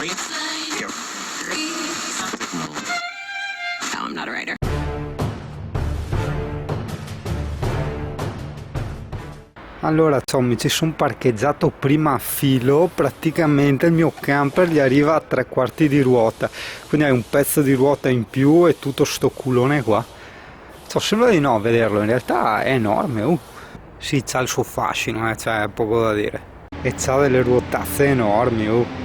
No, I'm not a writer. Allora, ciao, mi ci sono parcheggiato prima a filo, praticamente il mio camper gli arriva a 3/4 di ruota, quindi hai un pezzo di ruota in più e tutto sto culone qua. Ciò sembra di no a vederlo, in realtà è enorme. Sì, c'ha il suo fascino, c'è poco da dire. E c'ha delle ruotazze enormi.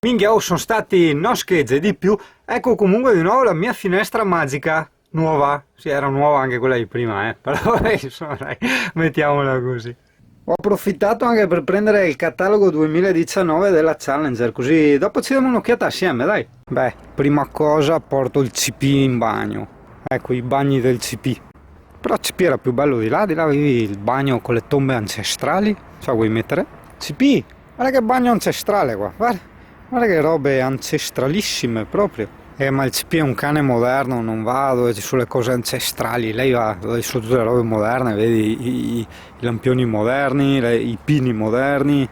Minchia, sono stati no schegge di più. Ecco comunque di nuovo la mia finestra magica. Nuova, sì, era nuova anche quella di prima, però insomma, dai, mettiamola così. Ho approfittato anche per prendere il catalogo 2019 della Challenger, così dopo ci diamo un'occhiata assieme, dai. Beh, prima cosa porto il CP in bagno, ecco i bagni del CP. Però il CP era più bello di là avevi il bagno con le tombe ancestrali, cioè vuoi mettere? CP, guarda che bagno ancestrale qua, guarda che robe ancestralissime proprio. Ma il CP è un cane moderno, non va dove ci sono le cose ancestrali, lei va dove ci sono tutte le robe moderne, vedi i lampioni moderni, i pini moderni.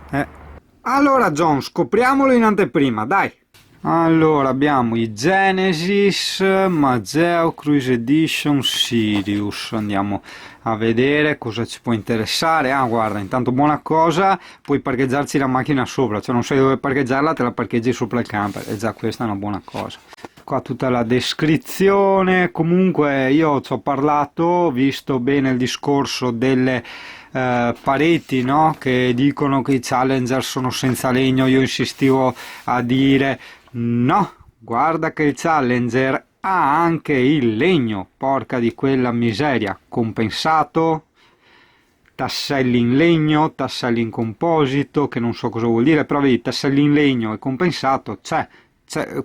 Allora John, scopriamolo in anteprima, dai! Allora abbiamo i Genesis, Mageo, Cruise Edition, Sirius, andiamo a vedere cosa ci può interessare. Guarda, intanto buona cosa, puoi parcheggiarci la macchina sopra, cioè non sai dove parcheggiarla, te la parcheggi sopra il camper, e già questa è una buona cosa. Qua tutta la descrizione, comunque io ci ho parlato, ho visto bene il discorso delle pareti, no? Che dicono che i Challenger sono senza legno. Io insistivo a dire no, guarda che il Challenger ha anche il legno, porca di quella miseria, compensato, tasselli in legno, tasselli in composito, che non so cosa vuol dire, però vedi, tasselli in legno e compensato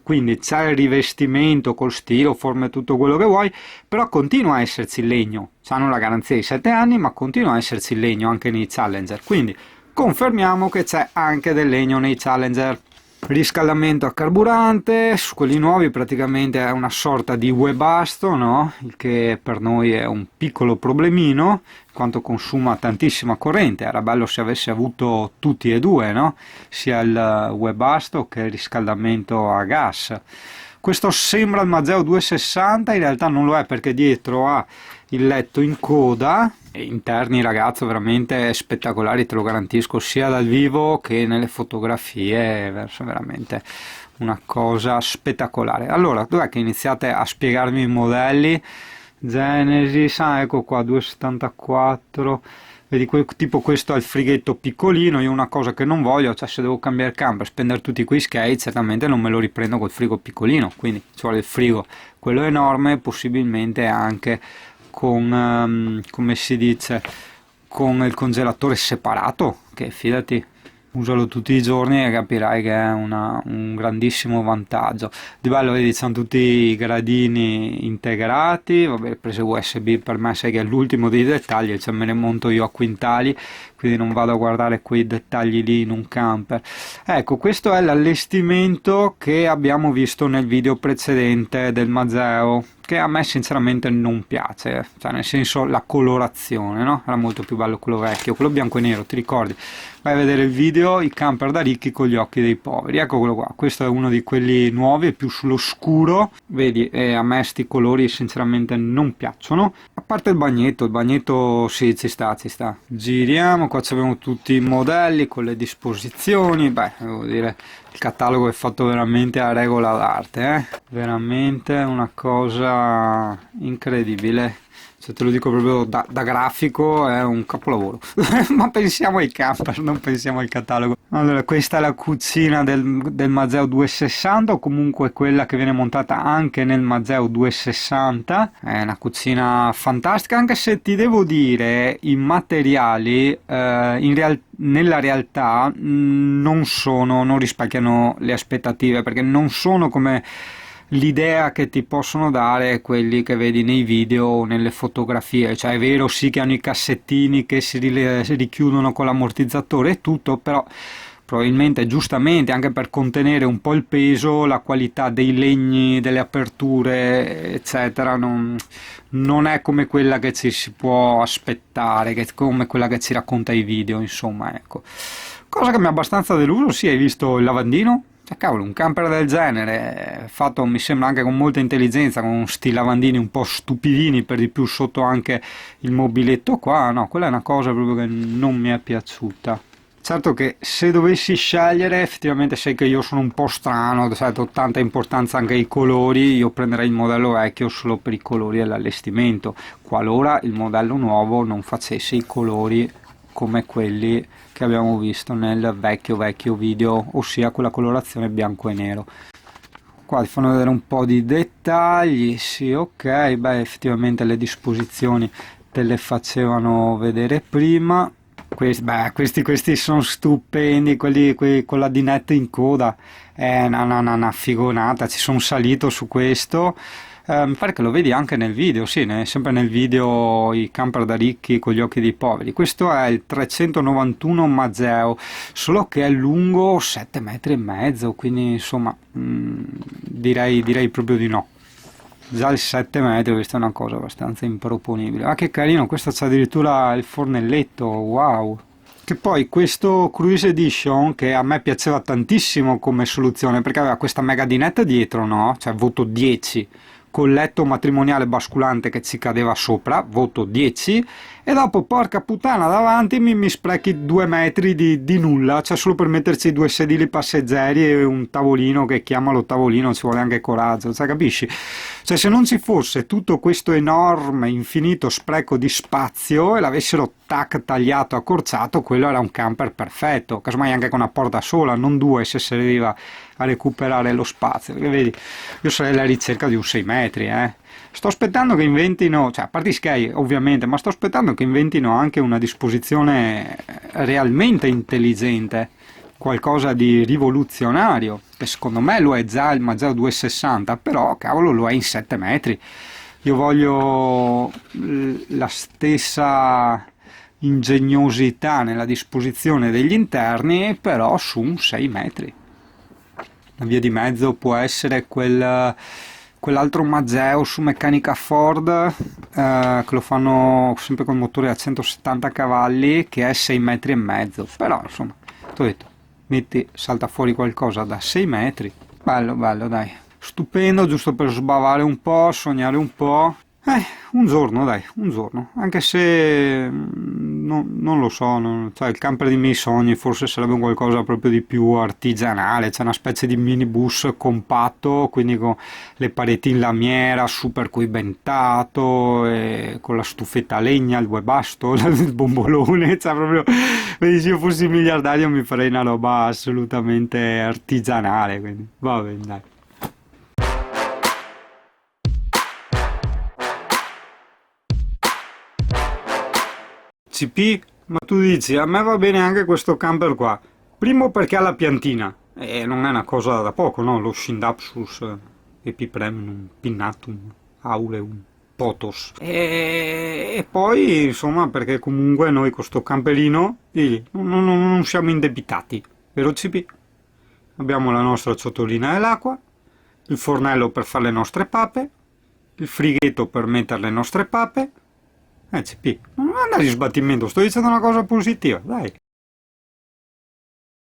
quindi c'è il rivestimento col stilo, forme, tutto quello che vuoi, però continua a esserci il legno. Hanno la garanzia di 7 anni, ma continua a esserci il legno anche nei Challenger, quindi confermiamo che c'è anche del legno nei Challenger. Riscaldamento a carburante, su quelli nuovi praticamente è una sorta di webasto, no? Il che per noi è un piccolo problemino, in quanto consuma tantissima corrente. Era bello se avesse avuto tutti e due, no? Sia il webasto che il riscaldamento a gas. Questo sembra il Mageo 260, in realtà non lo è perché dietro ha il letto in coda. E interni, ragazzo, veramente spettacolari, te lo garantisco, sia dal vivo che nelle fotografie, verso veramente una cosa spettacolare. Allora, dov'è che iniziate a spiegarmi i modelli? Genesis, ecco qua, 274, vedi, tipo questo è il frighetto piccolino. Io una cosa che non voglio, cioè se devo cambiare camper, spendere tutti quei skate, certamente non me lo riprendo col frigo piccolino, quindi ci vuole il frigo, quello enorme, possibilmente anche con come si dice, con il congelatore separato, che fidati, usalo tutti i giorni e capirai che è un grandissimo vantaggio. Di bello, vedi, sono tutti i gradini integrati, vabbè, prese USB, per me sai che è l'ultimo dei dettagli, cioè me ne monto io a quintali, quindi non vado a guardare quei dettagli lì in un camper. Ecco, questo è l'allestimento che abbiamo visto nel video precedente del Mageo, che a me sinceramente non piace, cioè nel senso la colorazione, no? Era molto più bello quello vecchio, quello bianco e nero, ti ricordi? Vai a vedere il video, i camper da ricchi con gli occhi dei poveri. Ecco quello qua, questo è uno di quelli nuovi, più sullo scuro, vedi, a me sti colori sinceramente non piacciono, a parte il bagnetto sì, ci sta. Giriamo, qua abbiamo tutti i modelli con le disposizioni, beh, devo dire, il catalogo è fatto veramente a regola d'arte, veramente una cosa incredibile. Se te lo dico proprio da grafico, è un capolavoro. Ma pensiamo ai camper, non pensiamo al catalogo. Allora, questa è la cucina del Mageo 260, o comunque quella che viene montata anche nel Mageo 260. È una cucina fantastica, anche se ti devo dire, i materiali nella realtà non rispecchiano le aspettative, perché non sono come l'idea che ti possono dare quelli che vedi nei video o nelle fotografie. Cioè è vero sì che hanno i cassettini che si richiudono con l'ammortizzatore e tutto, però probabilmente giustamente anche per contenere un po' il peso, la qualità dei legni, delle aperture eccetera non è come quella che ci si può aspettare, come quella che ci racconta i video, insomma, ecco. Cosa che mi ha abbastanza deluso, sì, hai visto il lavandino? Cavolo, un camper del genere, fatto mi sembra anche con molta intelligenza, con sti lavandini un po' stupidini, per di più sotto anche il mobiletto qua, no, quella è una cosa proprio che non mi è piaciuta. Certo che se dovessi scegliere, effettivamente sai che io sono un po' strano, sai, do tanta importanza anche ai colori, io prenderei il modello vecchio solo per i colori e l'allestimento, qualora il modello nuovo non facesse i colori come quelli che abbiamo visto nel vecchio video, ossia quella colorazione bianco e nero. Qua ti fanno vedere un po' di dettagli, sì, ok, beh, effettivamente le disposizioni te le facevano vedere prima. Questi sono stupendi, quelli con la dinette in coda, è una figonata, ci sono salito su questo. Mi pare che lo vedi anche nel video, sì, sempre nel video i camper da ricchi con gli occhi dei poveri. Questo è il 391 Mageo, solo che è lungo 7 metri e mezzo, quindi insomma direi proprio di no. Già il 7 metri, questa è una cosa abbastanza improponibile. Ah, che carino, questo c'è addirittura il fornelletto, wow. Che poi questo Cruise Edition, che a me piaceva tantissimo come soluzione, perché aveva questa mega dinetta dietro, no? Cioè voto 10, col letto matrimoniale basculante che ci cadeva sopra, voto 10, e dopo porca puttana davanti mi sprechi 2 metri di nulla, cioè solo per metterci 2 sedili passeggeri e un tavolino che chiamalo tavolino, ci vuole anche coraggio, cioè capisci? Cioè se non ci fosse tutto questo enorme, infinito spreco di spazio e l'avessero tagliato, accorciato, quello era un camper perfetto, casomai anche con una porta sola, non 2 se serviva a recuperare lo spazio, perché vedi, io sarei alla ricerca di un 6 metri, Sto aspettando che inventino, cioè a parte Sky ovviamente, ma sto aspettando che inventino anche una disposizione realmente intelligente, qualcosa di rivoluzionario, che secondo me lo è già il Mageo 260, però cavolo lo è in 7 metri. Io voglio la stessa ingegnosità nella disposizione degli interni, però su un 6 metri. La via di mezzo può essere quell'altro Mageo su meccanica Ford, che lo fanno sempre con motore a 170 cavalli, che è 6 metri e mezzo, però insomma, ti ho detto, salta fuori qualcosa da 6 metri, bello dai, stupendo, giusto per sbavare un po', sognare un po'. Un giorno, anche se non lo so, cioè il camper dei miei sogni forse sarebbe qualcosa proprio di più artigianale, c'è una specie di minibus compatto, quindi con le pareti in lamiera, super coibentato, e con la stufetta a legna, il webasto, il bombolone, cioè proprio, vedi, se io fossi miliardario mi farei una roba assolutamente artigianale, quindi va bene, dai. CP, ma tu dici, a me va bene anche questo camper qua. Primo perché ha la piantina, e non è una cosa da poco, no? Lo Scindapsus Epipremnum Pinnatum Aureum Potos. E poi, insomma, perché comunque noi con sto camperino non siamo indebitati, vero CP? Abbiamo la nostra ciotolina dell'acqua, il fornello per fare le nostre pape, il frighetto per mettere le nostre pape. CP, non andare in sbattimento, sto dicendo una cosa positiva, dai.